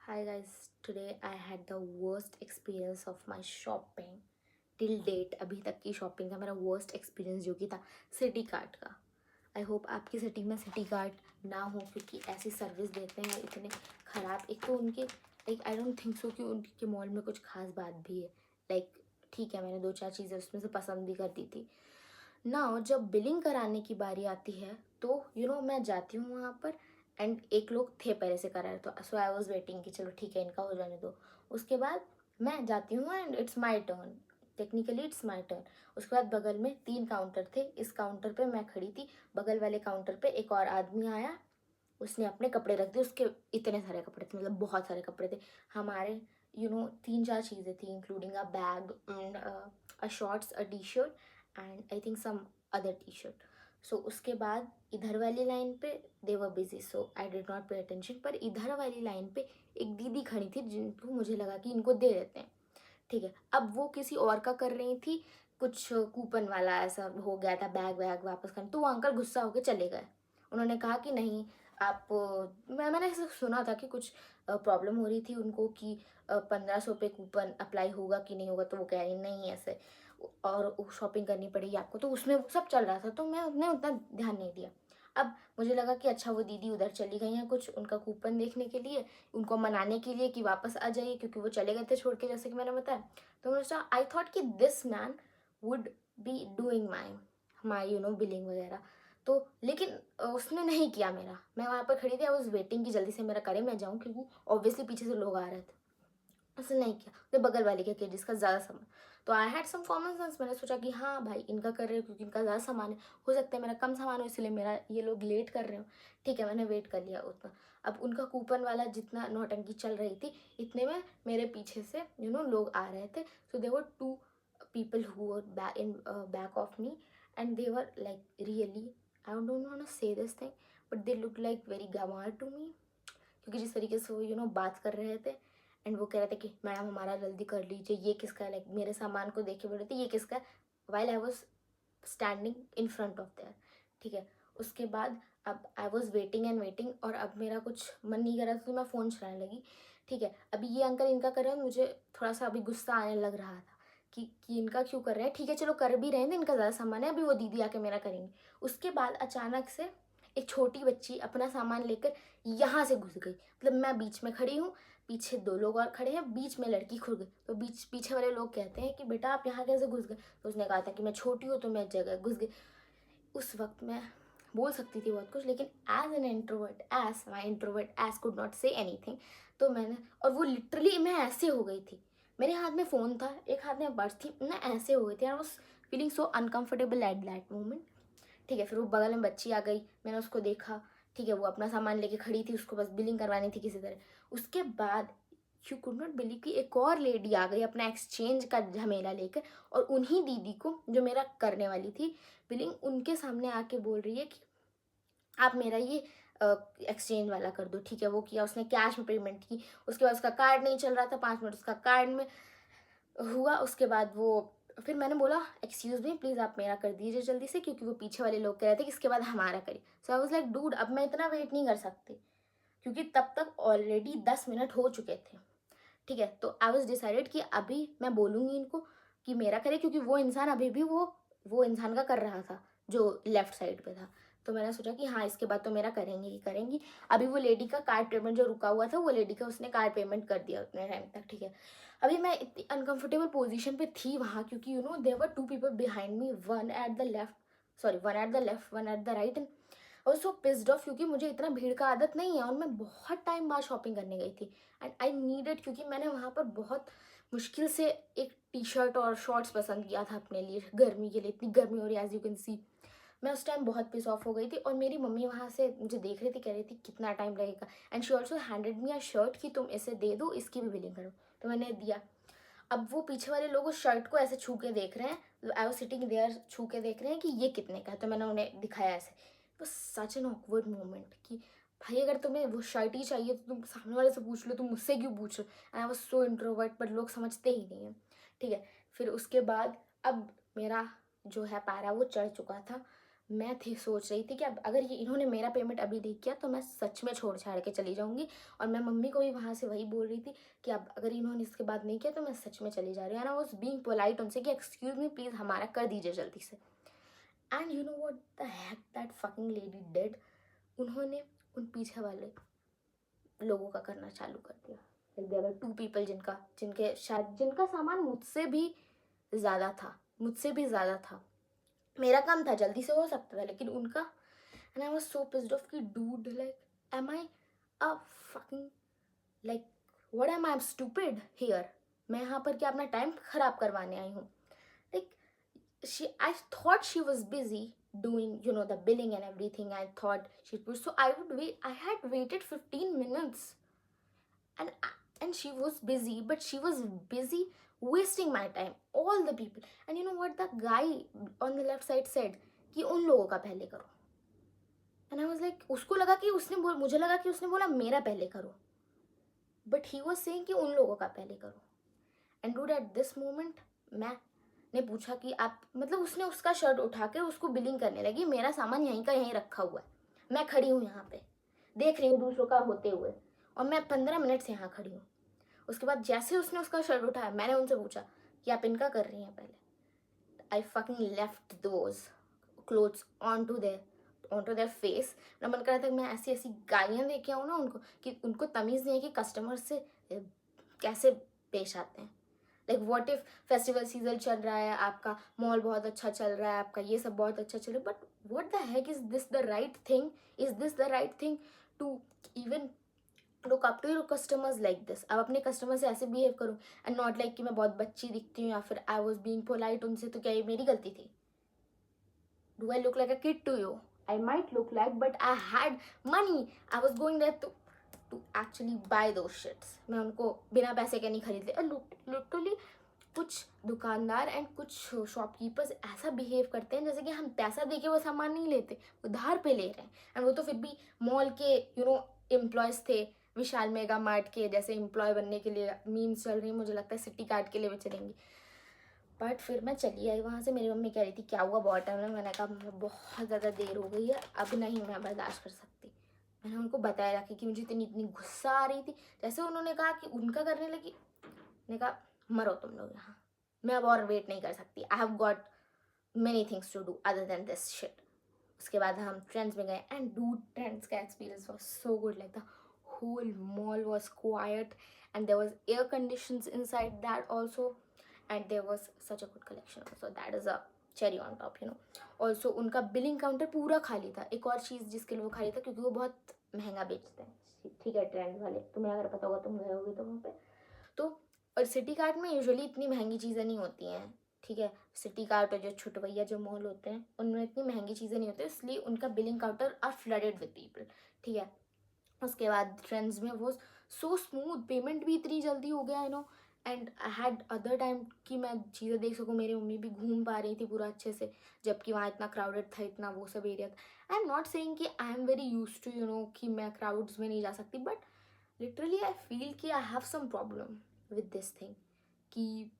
Hi guys, today I had the worst experience of my shopping till date। अभी तक की shopping का मेरा वर्स्ट एक्सपीरियंस जो कि था सिटी कार्ट का। आई होप आपकी सिटी में सिटी कार्ट ना हो, क्योंकि ऐसी सर्विस देते हैं इतने ख़राब। एक तो उनके like I don't think so कि उनके मॉल में कुछ खास बात भी है। लाइक ठीक है, मैंने दो चार चीज़ें उसमें से पसंद भी कर दी थी ना। जब बिलिंग कराने की बारी आती है तो मैं जाती हूँ वहाँ पर, एंड एक लोग थे पहले से करा रहे, तो सो आई वॉज वेटिंग कि चलो ठीक है इनका हो जाने दो। उसके बाद मैं जाती हूँ and it's my turn. Technically it's my turn. उसके बाद बगल में तीन काउंटर थे, इस काउंटर पे मैं खड़ी थी, बगल वाले काउंटर पे एक और आदमी आया, उसने अपने कपड़े रख दिए। उसके इतने सारे कपड़े थे, मतलब बहुत सारे कपड़े थे हमारे। तीन चार चीज़ें थी including a bag and a shorts, a T shirt and I think some other T shirt. So उसके बाद इधर वाली लाइन पे they were busy, so I did not pay attention. पर इधर वाली लाइन पे एक दीदी खड़ी थी जिनको मुझे लगा कि इनको दे देते हैं। ठीक है, अब वो किसी और का कर रही थी, कुछ कूपन वाला ऐसा हो गया था, बैग वैग वापस करना। तो वो अंकल गुस्सा होकर चले गए। उन्होंने कहा कि नहीं आप मैंने ऐसा सुना था कि कुछ प्रॉब्लम हो रही थी उनको कि 1500 पे कूपन अप्लाई होगा कि नहीं होगा। तो वो कह रही नहीं ऐसे, और शॉपिंग करनी पड़ेगी आपको। तो उसमें वो सब चल रहा था, तो मैं उतना ध्यान नहीं दिया। अब मुझे लगा कि अच्छा वो दीदी उधर चली गई हैं कुछ उनका कूपन देखने के लिए, उनको मनाने के लिए कि वापस आ जाइए, क्योंकि वो चले गए थे छोड़ के, जैसे कि मैंने बताया। तो मैंने सोचा, आई थॉट कि this man would be doing my my billing वगैरह। तो लेकिन उसने नहीं किया मेरा। मैं वहाँ पर खड़ी थी, आई वॉज वेटिंग कि जल्दी से मेरा करे मैं जाऊँ, क्योंकि ऑब्वियसली पीछे से लोग आ रहे थे। उसने नहीं किया, तो बगल वाले का किया जिसका ज़्यादा सामान। तो I had some common sense, मैंने सोचा कि हाँ भाई इनका कर रहे हो क्योंकि इनका ज़्यादा सामान है, हो सकता है मेरा कम सामान हो इसलिए मेरा ये लोग लेट कर रहे हो। ठीक है, मैंने वेट कर लिया उतना। अब उनका कूपन वाला जितना नौटंकी चल रही थी, इतने में मेरे पीछे से लोग आ रहे थे। So they were two people who were back in back of me, and they were like really, I don't want to say this thing, but they look like very गंवार टू मी। क्योंकि जिस तरीके से वो बात कर रहे थे, एंड वो कह रहे थे कि मैडम हमारा जल्दी कर लीजिए, ये किसका है, लाइक मेरे सामान को देख के बोल रहे थे ये किसका है, while I was standing in front of their. ठीक है, उसके बाद अब I was waiting and waiting, और अब मेरा कुछ मन नहीं कर रहा था तो मैं फ़ोन चलाने लगी। ठीक है, अभी ये अंकल इनका कर रहे हैं, मुझे थोड़ा सा अभी गुस्सा आने लग रहा था कि इनका क्यों कर रहे हैं। ठीक है चलो कर भी रहे हैं, इनका ज़्यादा सामान है, अभी वो दीदी आके मेरा करेंगे। उसके बाद अचानक से एक छोटी बच्ची अपना सामान लेकर यहाँ से घुस गई। मतलब मैं बीच में खड़ी हूँ, पीछे दो लोग और खड़े हैं, बीच में लड़की खुल गई। तो बीच पीछे वाले लोग कहते हैं कि बेटा आप यहाँ कैसे घुस गए। तो उसने कहा था कि मैं छोटी हूँ तो मैं जगह घुस गई। उस वक्त मैं बोल सकती थी बहुत कुछ, लेकिन as an introvert, as my introvert ass could not say anything. तो मैंने, और वो लिटरली मैं ऐसे हो गई थी, मेरे हाथ में फ़ोन था, एक हाथ में पर्स थी, मैं ऐसे हो गई थी। I was feeling so uncomfortable at that moment. ठीक है, फिर वो बगल में बच्ची आ गई, मैंने उसको देखा। ठीक है, वो अपना सामान लेके खड़ी थी, उसको बस बिलिंग करवानी थी किसी तरह। उसके बाद यू कुड नॉट बिलीव कि एक और लेडी आ गई अपना एक्सचेंज का झमेला लेकर, और उन्हीं दीदी को जो मेरा करने वाली थी बिलिंग, उनके सामने आके बोल रही है कि आप मेरा ये एक्सचेंज वाला कर दो। ठीक है, वो किया, उसने कैश में पेमेंट की। उसके बाद उसका कार्ड नहीं चल रहा था, 5 मिनट उसका कार्ड में हुआ। उसके बाद वो, फिर मैंने बोला एक्सक्यूज़ मी प्लीज़ आप मेरा कर दीजिए जल्दी से, क्योंकि वो पीछे वाले लोग कह रहे थे कि इसके बाद हमारा करिए। सो आई वाज लाइक डूड अब मैं इतना वेट नहीं कर सकती, क्योंकि तब तक ऑलरेडी 10 मिनट हो चुके थे। ठीक है, तो आई वाज डिसाइडेड कि अभी मैं बोलूँगी इनको कि मेरा करे, क्योंकि वो इंसान अभी भी वो इंसान का कर रहा था जो लेफ्ट साइड पे था। तो मैंने सोचा कि हाँ इसके बाद तो मेरा करेंगे ही करेंगी। अभी वो लेडी का कार्ड पेमेंट जो रुका हुआ था, वो लेडी का उसने कार्ड पेमेंट कर दिया उतने टाइम तक। ठीक है, अभी मैं इतनी अनकंफर्टेबल पोजीशन पे थी वहाँ, क्योंकि there were two people behind me, one at the left, sorry one at the left, one at the right. And और सो पिस्ड ऑफ, क्योंकि मुझे इतना भीड़ का आदत नहीं है, और मैं बहुत टाइम बाद शॉपिंग करने गई थी, एंड आई नीडेड, क्योंकि मैंने वहाँ पर बहुत मुश्किल से एक टी शर्ट और शॉर्ट्स पसंद किया था अपने लिए गर्मी के लिए। इतनी गर्मी हो रही है एज यू कैन सी। मैं उस टाइम बहुत पिस ऑफ हो गई थी, और मेरी मम्मी वहाँ से मुझे देख रही थी, कह रही थी कितना टाइम लगेगा, and she also handed me a shirt कि तुम इसे दे दो, इसकी भी बिलिंग करो। तो मैंने दिया। अब वो पीछे वाले लोग उस शर्ट को ऐसे छू के देख रहे हैं, आई वाज सिटिंग देयर, छू के देख रहे हैं कि ये कितने का है। तो मैंने उन्हें दिखाया ऐसे। बस सच एन ऑकवर्ड मोमेंट कि भाई अगर तुम्हें वो शर्ट ही चाहिए तो तुम सामने वाले से पूछ लो, तुम मुझसे क्यों पूछ लो। And I was so introvert, but लोग समझते ही नहीं हैं। ठीक है, फिर उसके बाद अब मेरा जो है पैरा वो चढ़ चुका था। मैं थी सोच रही थी कि अब अगर ये इन्होंने मेरा पेमेंट अभी नहीं किया तो मैं सच में छोड़ छाड़ के चली जाऊंगी। और मैं मम्मी को भी वहाँ से वही बोल रही थी कि अब अगर इन्होंने इसके बाद नहीं किया तो मैं सच में चली जा रही हूँ। And I was being polite उनसे कि एक्सक्यूज मी प्लीज़ हमारा कर दीजिए जल्दी से। And you know what the Keck that fucking lady did, उन्होंने उन पीछे वाले लोगों का करना चालू कर दिया। लाइक देयर वर 2 पीपल जिनका सामान मुझसे भी ज़्यादा था। मेरा काम था जल्दी से हो सकता था लेकिन उनका। And I was so pissed off कि dude like am I a fucking like what am I stupid here. मैं यहाँ पर क्या अपना टाइम खराब करवाने आई हूँ? Like I thought she was busy doing the billing and everything. I thought she would, so I would wait. I had waited 15 minutes, and and she was busy, but she was busy wasting my time. All the people, and you know what the guy on the left side said कि उन लोगों का पहले करो। And I was like, उसको लगा कि मुझे लगा कि उसने बोला मेरा पहले करो, but he was saying कि उन लोगों का पहले करो। And dude, at this moment मैंने पूछा कि आप मतलब उसने उसका शर्ट उठा के उसको बिलिंग करने लगी। मेरा सामान यहीं का यहीं रखा हुआ है, मैं खड़ी हूँ यहाँ पे देख रही हूँ दूसरों का होते हुए, और मैं 15 मिनट से यहाँ खड़ी हूँ। उसके बाद जैसे उसने उसका शर्ट उठाया मैंने उनसे पूछा कि आप इनका कर रही हैं पहले। I fucking left those clothes on to their face. मेरा मन कर रहा था कि मैं ऐसी ऐसी गालियाँ दे के आऊँ ना उनको कि उनको तमीज़ नहीं है कि कस्टमर से कैसे पेश आते हैं। Like what if festival season चल रहा है, आपका मॉल बहुत अच्छा चल रहा है, आपका ये सब बहुत अच्छा चल रहा है, but what the heck is this the right thing? Is this the right thing to even look up to your customers like this? अब अपने कस्टमर से ऐसे बिहेव करूँ एंड नॉट लाइक कि मैं बहुत बच्ची दिखती हूँ या फिर आई वॉज बीइंग पोलाइट उनसे, तो क्या ये मेरी गलती थी? Do I look like a kid to you? I might look like, but I had money. I was going there to actually buy those shits. मैं उनको बिना पैसे के नहीं खरीदते। और लिटरली कुछ दुकानदार एंड कुछ शॉपकीपर्स ऐसा बिहेव करते हैं जैसे कि हम पैसा दे के वो सामान नहीं लेते, उधार पे ले रहे हैं। एंड वो तो फिर भी मॉल के एम्प्लॉयज़ थे, विशाल मेगा मार्ट के जैसे एम्प्लॉय बनने के लिए मीम्स चल रही हैं, मुझे लगता है सिटी कार्ड के लिए भी चलेंगी। बट फिर मैं चली आई वहाँ से। मेरी मम्मी कह रही थी क्या हुआ बहुत टाइम में? मैंने कहा बहुत ज़्यादा देर हो गई है, अब नहीं मैं बर्दाश्त कर सकती। मैंने उनको बताया रखी कि मुझे इतनी गुस्सा आ रही थी। जैसे उन्होंने कहा कि उनका करने लगी, मैंने कहा मरो तुम लोग यहाँ, मैं अब और वेट नहीं कर सकती। I have got many things to do other than this shit. उसके बाद हम ट्रेंड्स में गए एंड डू ट्रेंड्स का experience was so good. Like the whole mall was quite and there was air conditions inside that also, and there was such a good collection also. That is a cherry on top, also उनका billing counter पूरा खाली था। एक और चीज़ जिसके लिए वो खाली था क्योंकि वो बहुत महंगा बेचते हैं, ठीक है, ट्रेंड वाले, तुम्हें अगर पता होगा तुम गए होगे तो वहाँ पे। तो और सिटी कार्ट में यूजुअली इतनी महंगी चीज़ें नहीं होती हैं, ठीक है। सिटी कार्ट और जो छुटवैया जो मॉल होते हैं उनमें इतनी महंगी चीज़ें नहीं होती, इसलिए उनका billing counter are flooded with people, ठीक है। उसके बाद ट्रेंड्स में वो सो स्मूथ, पेमेंट भी इतनी जल्दी हो गया and I had other time कि मैं चीज़ें देख सकूँ। मेरी मम्मी भी घूम पा रही थी पूरा अच्छे से, जबकि वहाँ इतना क्राउडेड था, इतना वो सब एरिया था। आई एम नॉट सेइंग कि I am very use to कि मैं क्राउड्स में नहीं जा सकती, बट लिटरली आई फील कि I have some problem with this thing, कि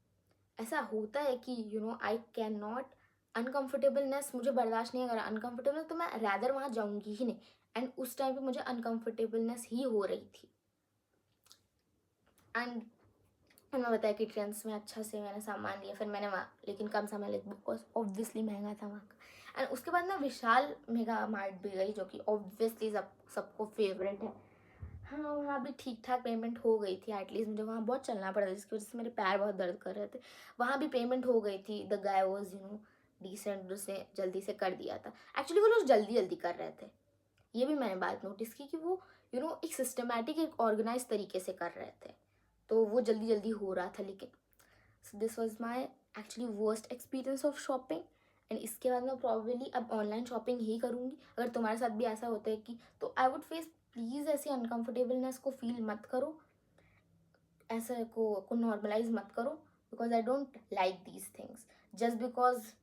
ऐसा होता है कि आई कैन नॉट, अनकम्फर्टेबलनेस मुझे बर्दाश्त नहीं है। अगर अनकम्फर्टेबल तो मैं रैदर वहाँ जाऊँगी ही नहीं। एंड उस टाइम पे मुझे अनकम्फर्टेबलनेस ही हो रही थी। एंड मैं बताया कि ट्रेंड्स में अच्छा से मैंने सामान लिया, फिर मैंने वहाँ लेकिन कम सामान लिया बिकॉज ऑब्वियसली महंगा था वहाँ का। एंड उसके बाद मैं विशाल मेगा मार्ट भी गई, जो कि ऑब्वियसली सबको फेवरेट है। हाँ, वहाँ भी ठीक ठाक पेमेंट हो गई थी। एटलीस्ट मुझे वहाँ बहुत चलना पड़ा था जिसकी वजह से मेरे पैर बहुत दर्द कर रहे थे। वहाँ भी पेमेंट हो गई थी। द गाय वॉज डिसेंट, उसने जल्दी से कर दिया था। एक्चुअली वो लोग जल्दी जल्दी कर रहे थे, ये भी मैंने बात नोटिस की कि वो एक सिस्टमेटिक, एक ऑर्गेनाइज तरीके से कर रहे थे, तो वो जल्दी जल्दी हो रहा था। लेकिन so this was my actually worst experience of shopping. And इसके बाद मैं प्रॉब्लली अब ऑनलाइन शॉपिंग ही करूँगी। अगर तुम्हारे साथ भी ऐसा होता है कि तो आई वुड फेस, प्लीज़ ऐसी अनकम्फर्टेबलनेस को फील मत करो, ऐसा को नॉर्मलाइज मत करो, because I don't like these things just because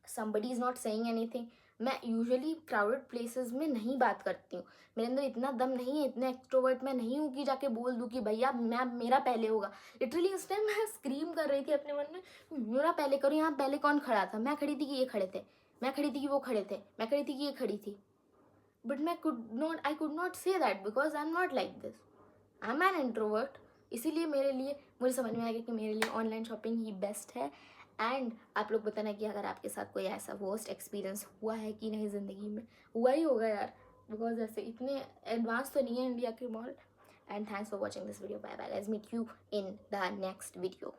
somebody is not saying anything। मैं यूजुअली क्राउडेड प्लेसेस में नहीं बात करती हूँ, मेरे अंदर इतना दम नहीं है, इतना एक्सट्रोवर्ट मैं नहीं हूँ कि जाके बोल दूँ कि भैया मेरा पहले होगा। लिटरली उस टाइम मैं स्क्रीम कर रही थी अपने मन में, मेरा पहले करो। यहाँ पहले कौन खड़ा था? मैं खड़ी थी कि ये खड़े थे? मैं खड़ी थी कि वो खड़े थे, मैं खड़ी थी कि ये खड़ी थी, but I could not say that because I'm not like this. I'm an introvert. इसीलिए मुझे समझ में आ गया कि मेरे लिए ऑनलाइन शॉपिंग ही बेस्ट है. एंड आप लोग बताना कि अगर आपके साथ कोई ऐसा वर्स्ट एक्सपीरियंस हुआ है कि नहीं ज़िंदगी में. हुआ ही होगा यार, बिकॉज ऐसे इतने एडवांस तो नहीं है इंडिया के mall. And thanks for watching this video. Bye bye guys, meet you in the next video.